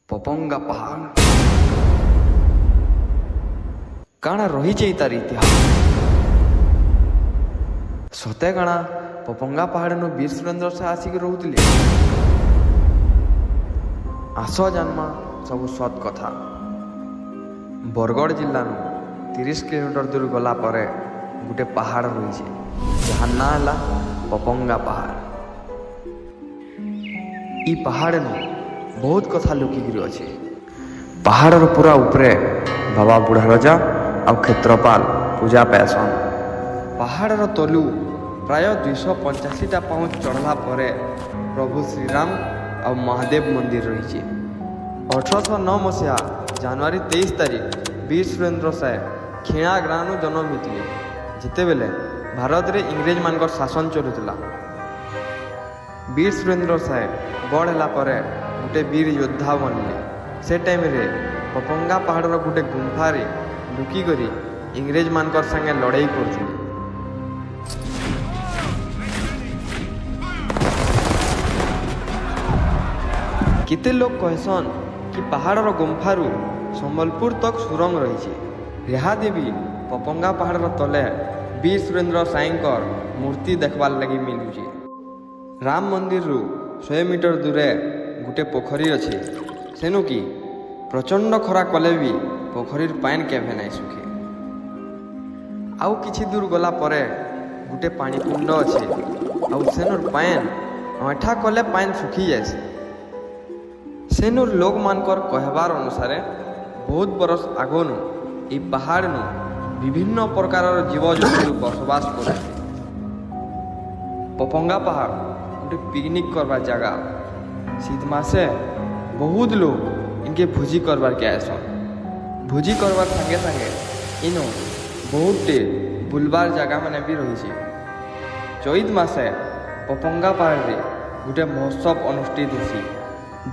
पपंगा पहाड़ काना रही तार इतिहास सते काना पपंगा पहाड़ नु वीर सुरेंद्र से आसिक रोले आस जन्मा सब सत कथा। बरगढ़ जिल्ला 30 किलोमीटर दूर गला पर गोटे पहाड़ रही जहाँ ना है पपंगा पहाड़। ई पहाड़ नु बहुत कथा लुकिकी अच्छे। पहाड़ पूरा उपरे बाबा बुढ़ा राजा और क्षेत्रपाल पूजा पाएसन। पहाड़ तलू प्राय 285टा पाउच चढ़ला पर प्रभु श्रीराम और महादेव मंदिर रही। 1809 मसीहा जनवरी 23 तारीख वीर सुरेंद्र साय खीणा ग्राम जन्म होते जिते बेले भारत रे इंग्रेज मान शासन चलुला। वीर सुरेंद्र साय बड़ है गोटे वीर योद्धा बनले। से टाइम रे पपंगा पहाड़ गोटे गुंफा रे लुकी करी इंग्रेज मान संगे लड़ाई करथि। किते लोग कहसन कि पहाड़ गुंफारू संबलपुर तक सुरंग रही। यहाँ देवी पपंगा पहाड़ तले वीर सुरेंद्र साईंकर मूर्ति देखबार लगी मिलुचे। राम मंदिर रु 100 मीटर दूरे गोटे पोखरी अच्छे। सेनु कि प्रचंड खरा कले भी पोखरीर पान केभे नहीं सुखे। आउ किछि दूर गला परे गोटे पानी कुंड अच्छे। आउ सेनुर पान अठा कले पान सुखी जाए। सेनुर लोग मानकर कहबार अनुसार बहुत बरस आगनु ई पहाड़ नु विभिन्न प्रकार जीव जंतु बसवास करे। पपंगा पहाड़ गोटे पिकनिक करवा जगह। शीत मासे बहुत लोग इनके भोजी करवार के आसन। भोजी करवार संगे संगे इनो बहुते बुलबार जगह मैंने भी रही। चैत मासे पपंगा पहाड़ रे गोटे महोत्सव अनुष्ठित होसी।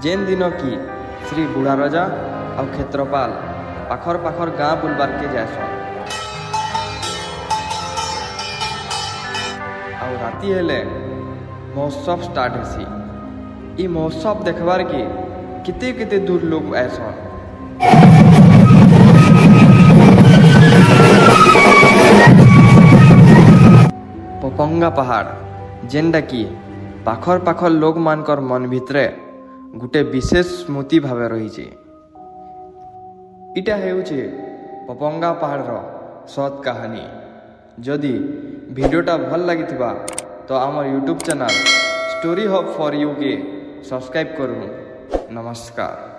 जेन दिन की श्री बुढ़ा राजा और क्षेत्रपाल पाखर पाखर गाँ बुलबार के जासन। और राति हेले महोत्सव स्टार्ट होसी। ई महोत्सव देखबार के किते किते दूर लोग आसन। पपंगा पहाड़ जेनटा कि पाखर पाखर लोग मानकर मन भितरे गोटे विशेष स्मृति भाव रही। इटा हेउचे पपंगा पहाड़ सत कहानी। जदि वीडियोटा भल लगी तो आमर YouTube channel story hub for you के सब्सक्राइब करूँ। नमस्कार।